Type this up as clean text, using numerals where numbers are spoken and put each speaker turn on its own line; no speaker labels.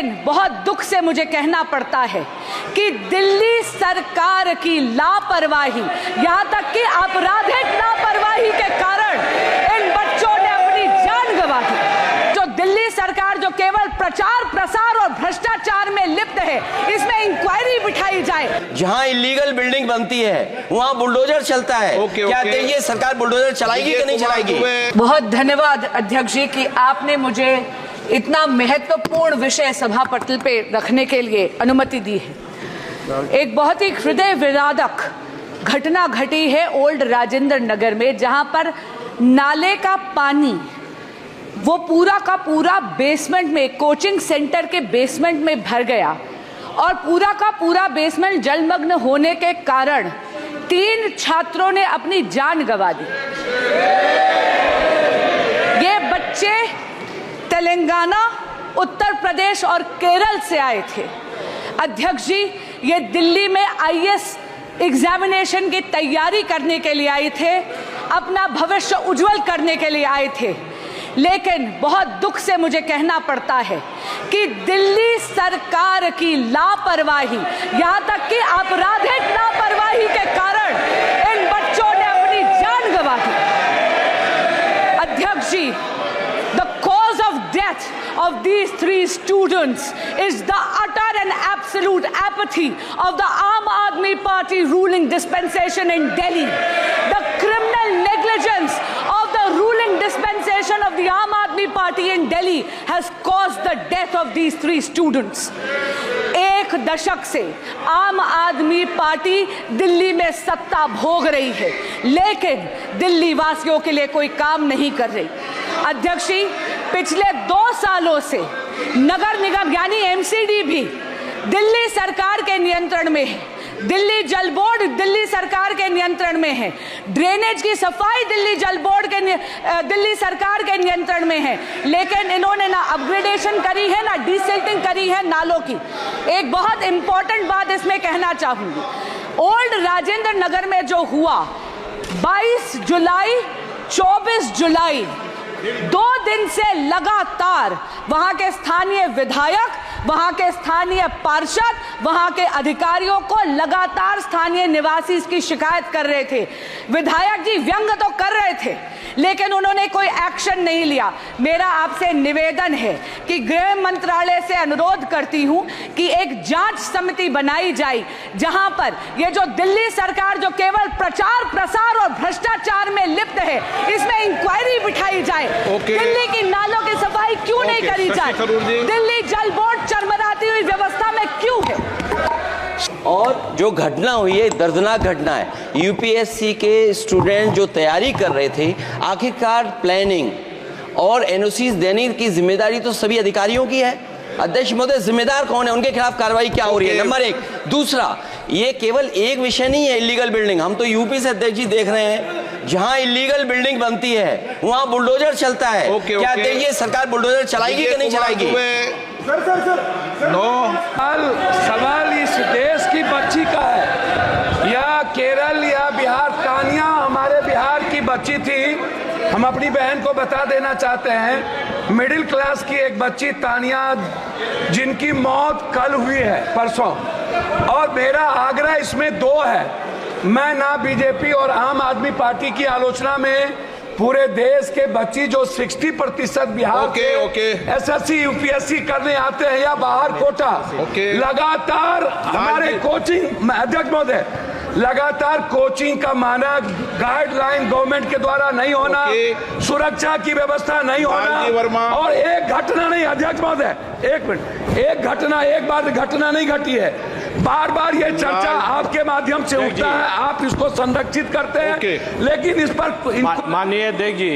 लेकिन बहुत दुख से मुझे कहना पड़ता है कि दिल्ली सरकार की लापरवाही, यहाँ तक कि आपराधिक लापरवाही के कारण इन बच्चों ने अपनी जान गंवा दी। जो दिल्ली सरकार जो केवल प्रचार प्रसार और भ्रष्टाचार में लिप्त है, इसमें इंक्वायरी बिठाई जाए।
जहां इलीगल बिल्डिंग बनती है वहां बुलडोजर चलता है। क्या ये सरकार बुलडोजर चलाएगी कि नहीं चलाएगी?
बहुत धन्यवाद अध्यक्ष जी कि आपने मुझे इतना महत्वपूर्ण विषय सभा पटल पे रखने के लिए अनुमति दी है। एक बहुत ही हृदय विदारक घटना घटी है ओल्ड राजेंद्र नगर में, जहां पर नाले का पानी वो पूरा का पूरा बेसमेंट में, कोचिंग सेंटर के बेसमेंट में भर गया और पूरा का पूरा बेसमेंट जलमग्न होने के कारण 3 छात्रों ने अपनी जान गंवा दी। ये बच्चे तेलंगाना, उत्तर प्रदेश और केरल से आए थे। अध्यक्ष जी, ये दिल्ली में आईएएस एग्जामिनेशन की तैयारी करने के लिए आए थे, अपना भविष्य उज्जवल करने के लिए आए थे। लेकिन बहुत दुख से मुझे कहना पड़ता है कि दिल्ली सरकार की लापरवाही, यहाँ तक कि आपराधिक लापरवाही के कारण इन बच्चों ने अपनी जान गंवा दी। अध्यक्ष जी, the cause of death of these 3 students is the utter and absolute apathy of the Aam Aadmi Party ruling dispensation in Delhi. The criminal negligence of the ruling dispensation of the Aam Aadmi Party in Delhi has caused the death of these 3 students. 1 दशक से आम आदमी party Delhi में सत्ता भोग रही है, लेकिन दिल्ली वासियों के लिए कोई काम नहीं कर रही। अध्यक्ष जी, पिछले 2 सालों से नगर निगम यानी एमसीडी भी दिल्ली सरकार के नियंत्रण में है, दिल्ली जल बोर्ड दिल्ली सरकार के नियंत्रण में है, ड्रेनेज की सफाई दिल्ली सरकार के नियंत्रण में है, लेकिन इन्होंने ना अपग्रेडेशन करी है, ना डिसिल्टिंग करी है नालों की। एक बहुत इंपॉर्टेंट बात इसमें कहना चाहूंगी, ओल्ड राजेंद्र नगर में जो हुआ 22 जुलाई 24 जुलाई 2 दिन से लगातार वहां के स्थानीय विधायक, वहां के स्थानीय पार्षद, वहां के अधिकारियों को लगातार स्थानीय निवासी इसकी शिकायत कर रहे थे। विधायक जी व्यंग तो कर रहे थे, लेकिन उन्होंने कोई एक्शन नहीं लिया। मेरा आपसे निवेदन है कि गृह मंत्रालय से अनुरोध करती हूं कि एक जांच समिति बनाई जाए, जहां पर ये जो दिल्ली सरकार जो केवल प्रचार प्रसार और भ्रष्टाचार में लिप्त है, इसमें इंक्वायरी बिठाई जाए। दिल्ली की नालों की सफाई क्यों नहीं करी जाए? दिल्ली जल बोर्ड चरमराती हुई व्यवस्था में क्यों है?
और जो घटना हुई है, दर्दनाक घटना है। यूपीएससी के स्टूडेंट जो तैयारी कर रहे थे, आखिरकार प्लानिंग और एनओसीज देने की जिम्मेदारी तो सभी अधिकारियों की है। अध्यक्ष महोदय, जिम्मेदार कौन है? उनके खिलाफ कार्रवाई क्या हो रही है? नंबर 1। दूसरा, ये केवल एक विषय नहीं है इलीगल बिल्डिंग। हम तो यूपी से अध्यक्ष जी देख रहे हैं, जहां इलीगल बिल्डिंग बनती है वहां बुलडोजर चलता है। क्या ये सरकार बुलडोजर चलाएगी कि नहीं चलाएगी?
सवाल इस देश की बच्ची का है, या केरल या बिहार। तानिया हमारे बिहार की बच्ची थी, हम अपनी बहन को बता देना चाहते हैं, मिडिल क्लास की एक बच्ची तानिया, जिनकी मौत कल हुई है, परसों। और मेरा आग्रह इसमें 2 है। मैं ना बीजेपी और आम आदमी पार्टी की आलोचना में, पूरे देश के बच्ची जो 60% बिहार के एसएससी यूपीएससी करने आते हैं या बाहर कोटा, लगातार हमारे कोचिंग, अध्यक्ष महोदय, लगातार कोचिंग का मानक गाइडलाइन गवर्नमेंट के द्वारा नहीं होना, सुरक्षा की व्यवस्था नहीं होना, और एक घटना नहीं, अध्यक्ष महोदय 1 मिनट, एक बार घटना नहीं घटी है, बार बार ये चर्चा आपके माध्यम से उठता है, आप इसको संरक्षित करते हैं, लेकिन इस पर
माननीय अध्यक्ष जी